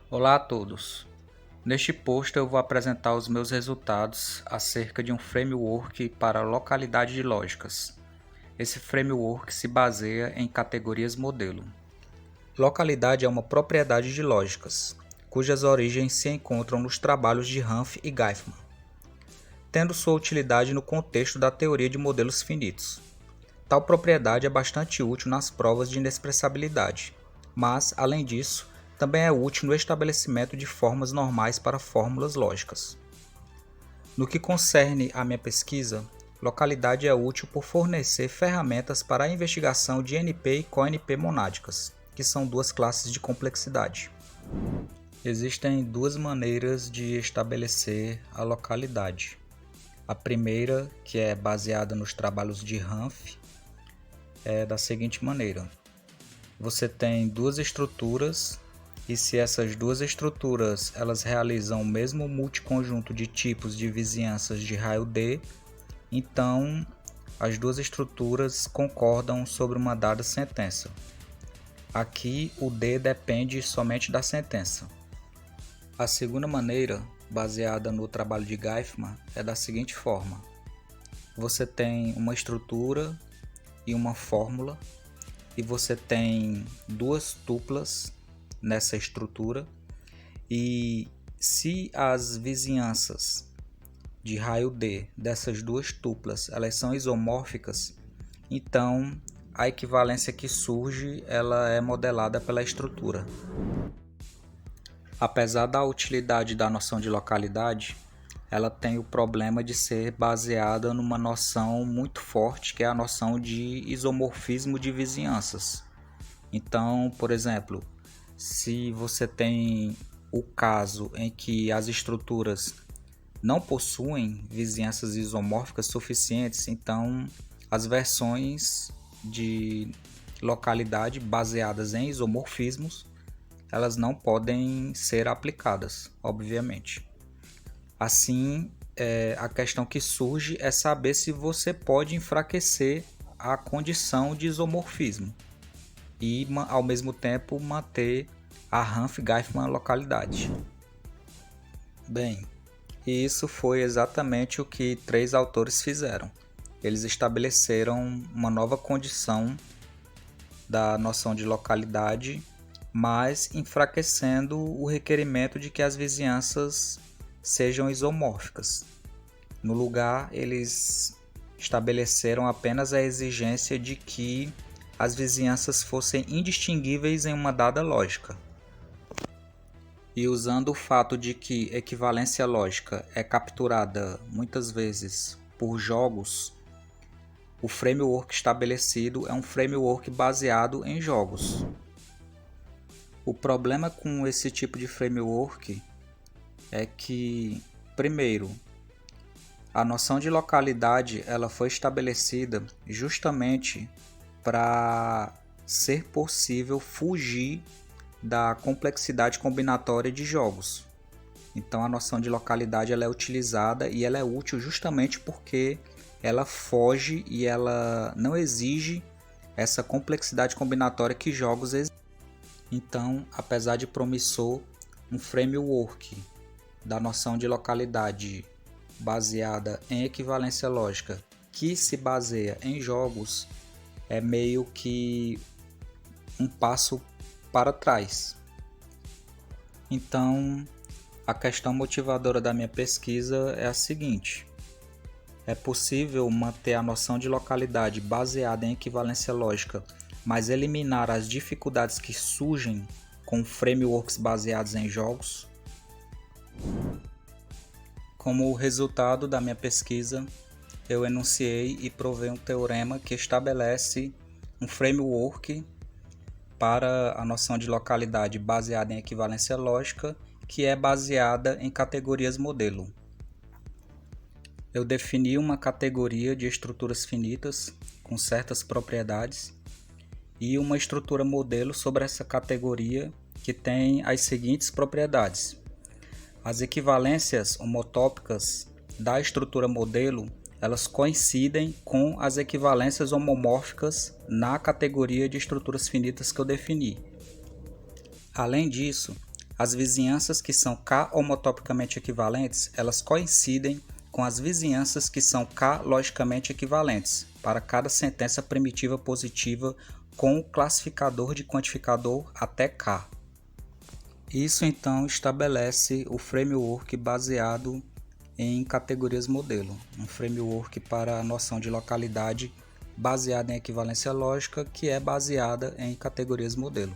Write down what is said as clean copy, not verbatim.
Olá a todos! Neste post eu vou apresentar os meus resultados acerca de um framework para localidade de lógicas. Esse framework se baseia em categorias modelo. Localidade é uma propriedade de lógicas, cujas origens se encontram nos trabalhos de Hanff e Geifman, tendo sua utilidade no contexto da teoria de modelos finitos. Tal propriedade é bastante útil nas provas de inexpressibilidade, mas, além disso, também é útil no estabelecimento de formas normais para fórmulas lógicas. No que concerne à minha pesquisa, localidade é útil por fornecer ferramentas para a investigação de NP e coNP monádicas, que são duas classes de complexidade. Existem duas maneiras de estabelecer a localidade. A primeira, que é baseada nos trabalhos de Hanff, é da seguinte maneira: você tem duas estruturas e se essas duas estruturas elas realizam o mesmo multiconjunto de tipos de vizinhanças de raio D, então as duas estruturas concordam sobre uma dada sentença. Aqui o D depende somente da sentença. A segunda maneira, baseada no trabalho de Geifman, é da seguinte forma: você tem uma estrutura e uma fórmula, e você tem duas tuplas nessa estrutura, e se as vizinhanças de raio D dessas duas tuplas elas são isomórficas, então a equivalência que surge ela é modelada pela estrutura. Apesar da utilidade da noção de localidade, ela tem o problema de ser baseada numa noção muito forte, que é a noção de isomorfismo de vizinhanças. Então, por exemplo, se você tem o caso em que as estruturas não possuem vizinhanças isomórficas suficientes, então as versões de localidade baseadas em isomorfismos, elas não podem ser aplicadas, obviamente. Assim, a questão que surge é saber se você pode enfraquecer a condição de isomorfismo e, ao mesmo tempo, manter a Hanff-Geifman localidade. Bem, isso foi exatamente o que três autores fizeram. Eles estabeleceram uma nova condição da noção de localidade, mas enfraquecendo o requerimento de que as vizinhanças sejam isomórficas. No lugar, eles estabeleceram apenas a exigência de que as vizinhanças fossem indistinguíveis em uma dada lógica. E usando o fato de que equivalência lógica é capturada muitas vezes por jogos, o framework estabelecido é um framework baseado em jogos. O problema com esse tipo de framework é que, primeiro, a noção de localidade ela foi estabelecida justamente para ser possível fugir da complexidade combinatória de jogos. Então a noção de localidade ela é utilizada e ela é útil justamente porque ela foge e ela não exige essa complexidade combinatória que jogos exigem. Então, apesar de promissor, um framework da noção de localidade baseada em equivalência lógica que se baseia em jogos é meio que um passo para trás. Então, a questão motivadora da minha pesquisa é a seguinte: é possível manter a noção de localidade baseada em equivalência lógica, mas eliminar as dificuldades que surgem com frameworks baseados em jogos? Como resultado da minha pesquisa, eu enunciei e provei um teorema que estabelece um framework para a noção de localidade baseada em equivalência lógica, que é baseada em categorias modelo. Eu defini uma categoria de estruturas finitas com certas propriedades e uma estrutura modelo sobre essa categoria que tem as seguintes propriedades. As equivalências homotópicas da estrutura modelo elas coincidem com as equivalências homomórficas na categoria de estruturas finitas que eu defini. Além disso, As vizinhanças que são K-homotopicamente equivalentes, elas coincidem com as vizinhanças que são K-logicamente equivalentes, para cada sentença primitiva positiva com o classificador de quantificador até K. Isso então estabelece o framework baseado em categorias modelo, um framework para a noção de localidade baseada em equivalência lógica, que é baseada em categorias modelo.